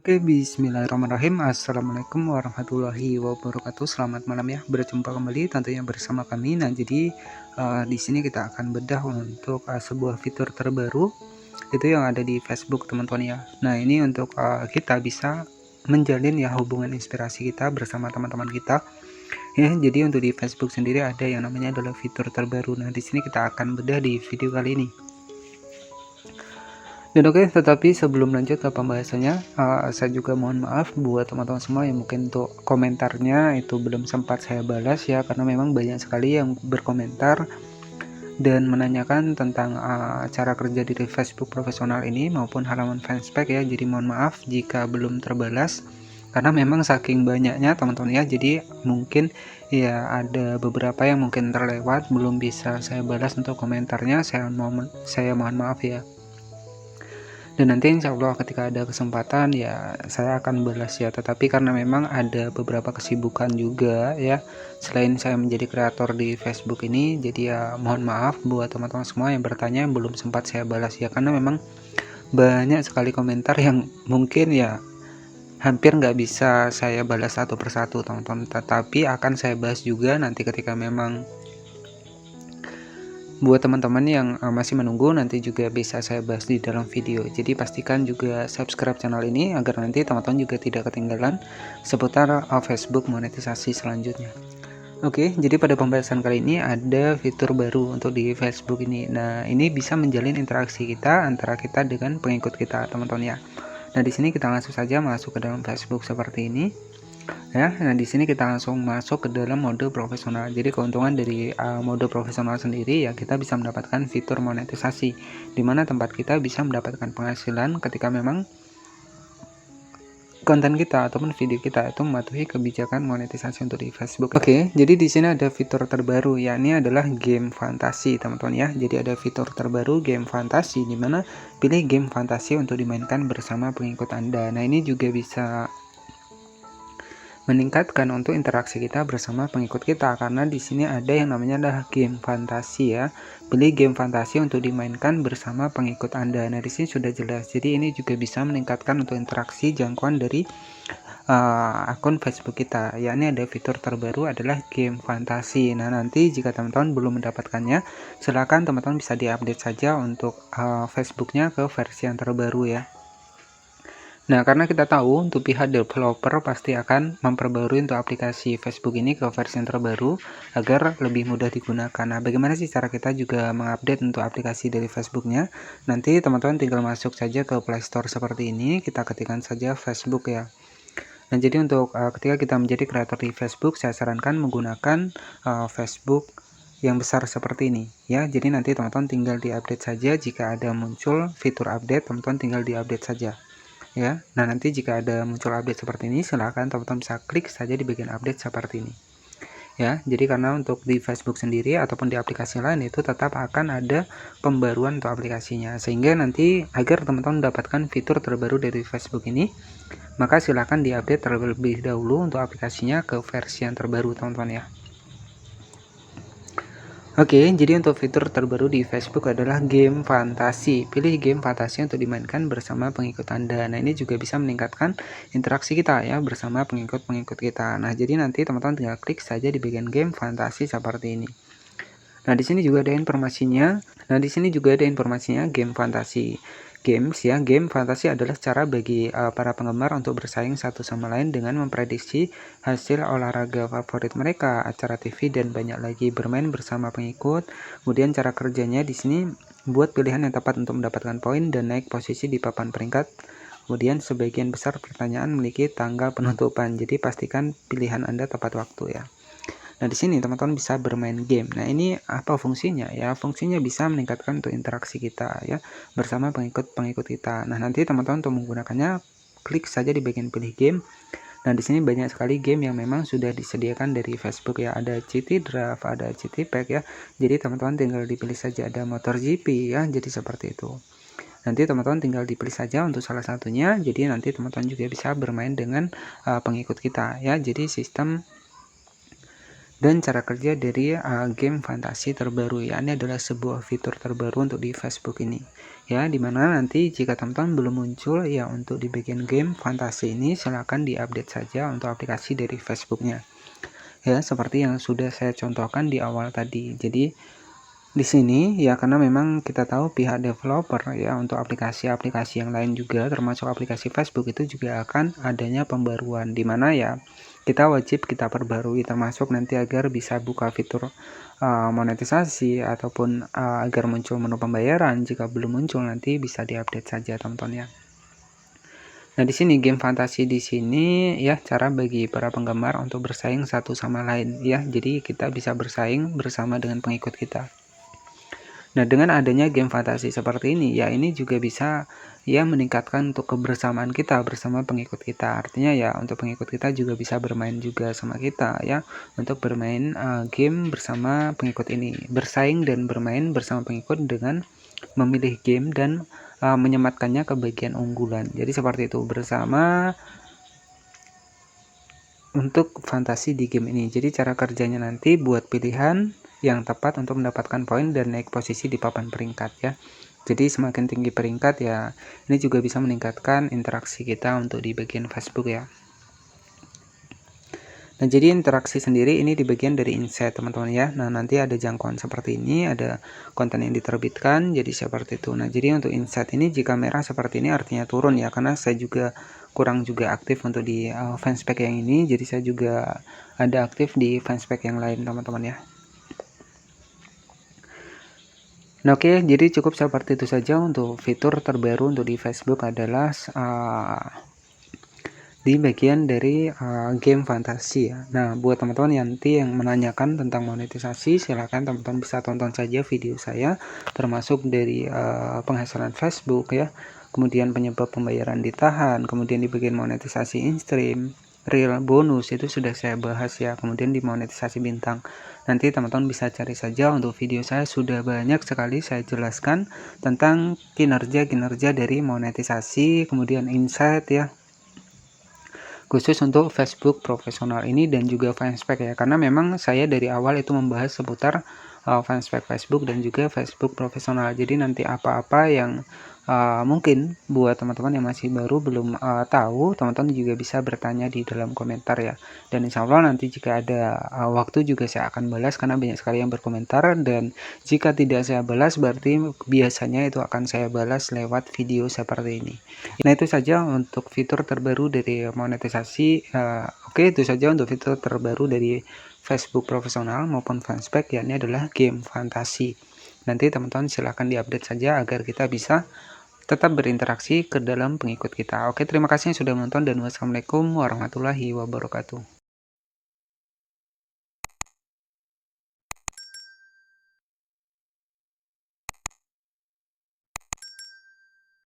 Oke, bismillahirrahmanirrahim. Assalamualaikum warahmatullahi wabarakatuh. Selamat malam ya. Berjumpa kembali tentunya bersama kami. Nah, jadi di sini kita akan bedah untuk sebuah fitur terbaru itu yang ada di Facebook, teman-teman ya. Nah, ini untuk kita bisa menjalin ya hubungan inspirasi kita bersama teman-teman kita. Ya, jadi untuk di Facebook sendiri ada yang namanya adalah fitur terbaru. Nah, di sini kita akan bedah di video kali ini. Dan oke, tetapi sebelum lanjut ke pembahasannya, saya juga mohon maaf buat teman-teman semua yang mungkin untuk komentarnya itu belum sempat saya balas ya, karena memang banyak sekali yang berkomentar dan menanyakan tentang cara kerja di Facebook profesional ini maupun halaman fanspage ya. Jadi mohon maaf jika belum terbalas, karena memang saking banyaknya teman-teman ya, jadi mungkin ya ada beberapa yang mungkin terlewat belum bisa saya balas untuk komentarnya. Saya mohon maaf ya. Dan nanti insya Allah ketika ada kesempatan ya saya akan balas ya, tetapi karena memang ada beberapa kesibukan juga ya selain saya menjadi kreator di Facebook ini, jadi ya mohon maaf buat teman-teman semua yang bertanya yang belum sempat saya balas ya, karena memang banyak sekali komentar yang mungkin ya hampir nggak bisa saya balas satu persatu teman-teman, tetapi akan saya bahas juga nanti ketika memang buat teman-teman yang masih menunggu, nanti juga bisa saya bahas di dalam video. Jadi pastikan juga subscribe channel ini agar nanti teman-teman juga tidak ketinggalan seputar Facebook monetisasi selanjutnya. Oke, jadi pada pembahasan kali ini ada fitur baru untuk di Facebook ini. Nah, ini bisa menjalin interaksi kita antara kita dengan pengikut kita, teman-teman ya. Nah, di sini kita langsung saja masuk ke dalam Facebook seperti ini. Ya, nah di sini kita langsung masuk ke dalam mode profesional. Jadi keuntungan dari mode profesional sendiri ya, kita bisa mendapatkan fitur monetisasi, di mana tempat kita bisa mendapatkan penghasilan ketika memang konten kita ataupun video kita itu mematuhi kebijakan monetisasi untuk di Facebook. Oke, jadi di sini ada fitur terbaru, yakni adalah game fantasi, teman-teman ya. Jadi ada fitur terbaru game fantasi, di mana pilih game fantasi untuk dimainkan bersama pengikut Anda. Nah, ini juga bisa meningkatkan untuk interaksi kita bersama pengikut kita, karena di sini ada yang namanya adalah game fantasi ya. Pilih game fantasi untuk dimainkan bersama pengikut Anda. Nah, di sini sudah jelas. Jadi ini juga bisa meningkatkan untuk interaksi jangkauan dari akun Facebook kita. Yakni ada fitur terbaru adalah game fantasi. Nah, nanti jika teman-teman belum mendapatkannya, silakan teman-teman bisa diupdate saja untuk Facebooknya ke versi yang terbaru ya. Nah, karena kita tahu untuk pihak developer pasti akan memperbarui untuk aplikasi Facebook ini ke versi yang terbaru agar lebih mudah digunakan. Nah, bagaimana sih cara kita juga mengupdate untuk aplikasi dari Facebooknya? Nanti teman-teman tinggal masuk saja ke Play Store seperti ini, kita ketikkan saja Facebook ya. Nah, jadi untuk ketika kita menjadi kreator di Facebook, saya sarankan menggunakan Facebook yang besar seperti ini ya. Jadi nanti teman-teman tinggal diupdate saja, jika ada muncul fitur update, teman-teman tinggal diupdate saja. Ya, nah nanti jika ada muncul update seperti ini, silahkan teman-teman bisa klik saja di bagian update seperti ini. Ya, jadi karena untuk di Facebook sendiri ataupun di aplikasi lain itu tetap akan ada pembaruan untuk aplikasinya, sehingga nanti agar teman-teman mendapatkan fitur terbaru dari Facebook ini, maka silahkan diupdate terlebih dahulu untuk aplikasinya ke versi yang terbaru, teman-teman ya. Oke, jadi untuk fitur terbaru di Facebook adalah game fantasi. Pilih game fantasi untuk dimainkan bersama pengikut Anda. Nah, ini juga bisa meningkatkan interaksi kita ya bersama pengikut-pengikut kita. Nah, jadi nanti teman-teman tinggal klik saja di bagian game fantasi seperti ini. Nah, di sini juga ada informasinya. Game fantasi. Game fantasi adalah cara bagi para penggemar untuk bersaing satu sama lain dengan memprediksi hasil olahraga favorit mereka, acara TV dan banyak lagi. Bermain bersama pengikut. Kemudian cara kerjanya di sini buat pilihan yang tepat untuk mendapatkan poin dan naik posisi di papan peringkat. Kemudian sebagian besar pertanyaan memiliki tanggal penutupan. Jadi pastikan pilihan Anda tepat waktu ya. Nah, di sini teman-teman bisa bermain game. Nah, ini apa fungsinya ya? Fungsinya bisa meningkatkan untuk interaksi kita ya bersama pengikut-pengikut kita. Nah, nanti teman-teman untuk menggunakannya klik saja di bagian pilih game. Nah, di sini banyak sekali game yang memang sudah disediakan dari Facebook ya. Ada GT Draft, ada GT Pack ya. Jadi teman-teman tinggal dipilih saja, ada MotoGP ya. Jadi seperti itu. Nanti teman-teman tinggal dipilih saja untuk salah satunya. Jadi nanti teman-teman juga bisa bermain dengan pengikut kita ya. Jadi sistem dan cara kerja dari game fantasi terbaru ya. Ini adalah sebuah fitur terbaru untuk di Facebook ini ya, dimana nanti jika teman-teman belum muncul ya untuk di bagian game fantasi ini, silahkan diupdate saja untuk aplikasi dari Facebooknya ya, seperti yang sudah saya contohkan di awal tadi. Jadi di sini ya, karena memang kita tahu pihak developer ya untuk aplikasi-aplikasi yang lain juga termasuk aplikasi Facebook itu juga akan adanya pembaruan, di mana ya kita wajib kita perbarui, termasuk nanti agar bisa buka fitur monetisasi ataupun agar muncul menu pembayaran. Jika belum muncul nanti bisa diupdate saja teman-teman ya. Nah, di sini game fantasi di sini ya, cara bagi para penggemar untuk bersaing satu sama lain ya. Jadi kita bisa bersaing bersama dengan pengikut kita. Nah, dengan adanya game fantasi seperti ini ya, ini juga bisa ya meningkatkan untuk kebersamaan kita bersama pengikut kita. Artinya ya untuk pengikut kita juga bisa bermain juga sama kita ya, untuk bermain game bersama pengikut ini, bersaing dan bermain bersama pengikut dengan memilih game dan menyematkannya ke bagian unggulan. Jadi seperti itu bersama untuk fantasi di game ini. Jadi cara kerjanya nanti buat pilihan yang tepat untuk mendapatkan poin dan naik posisi di papan peringkat ya. Jadi semakin tinggi peringkat ya, ini juga bisa meningkatkan interaksi kita untuk di bagian Facebook ya. Nah, jadi interaksi sendiri ini di bagian dari insight teman-teman ya. Nah, nanti ada jangkauan seperti ini, ada konten yang diterbitkan, jadi seperti itu. Nah, jadi untuk insight ini jika merah seperti ini artinya turun ya, karena saya juga kurang juga aktif untuk di fanspage yang ini, jadi saya juga ada aktif di fanspage yang lain teman-teman ya. Nah, oke, jadi cukup seperti itu saja untuk fitur terbaru untuk di Facebook adalah di bagian dari game fantasi ya. Nah, buat teman-teman nanti yang menanyakan tentang monetisasi, silahkan teman-teman bisa tonton saja video saya, termasuk dari penghasilan Facebook ya, kemudian penyebab pembayaran ditahan, kemudian di bagian monetisasi in-stream, real bonus itu sudah saya bahas ya, kemudian di monetisasi bintang. Nanti teman-teman bisa cari saja, untuk video saya sudah banyak sekali saya jelaskan tentang kinerja-kinerja dari monetisasi, kemudian insight ya, khusus untuk Facebook profesional ini dan juga fanspage ya, karena memang saya dari awal itu membahas seputar fanspage Facebook dan juga Facebook profesional. Jadi nanti apa-apa yang mungkin buat teman-teman yang masih baru belum tahu, teman-teman juga bisa bertanya di dalam komentar ya, dan insya Allah nanti jika ada waktu juga saya akan balas, karena banyak sekali yang berkomentar, dan jika tidak saya balas berarti biasanya itu akan saya balas lewat video seperti ini. Nah, itu saja untuk fitur terbaru dari monetisasi. Oke, itu saja untuk fitur terbaru dari Facebook profesional maupun fanspage ya, ini adalah game fantasi. Nanti teman-teman silahkan diupdate saja agar kita bisa tetap berinteraksi ke dalam pengikut kita. Oke, terima kasih yang sudah menonton dan wassalamualaikum warahmatullahi wabarakatuh.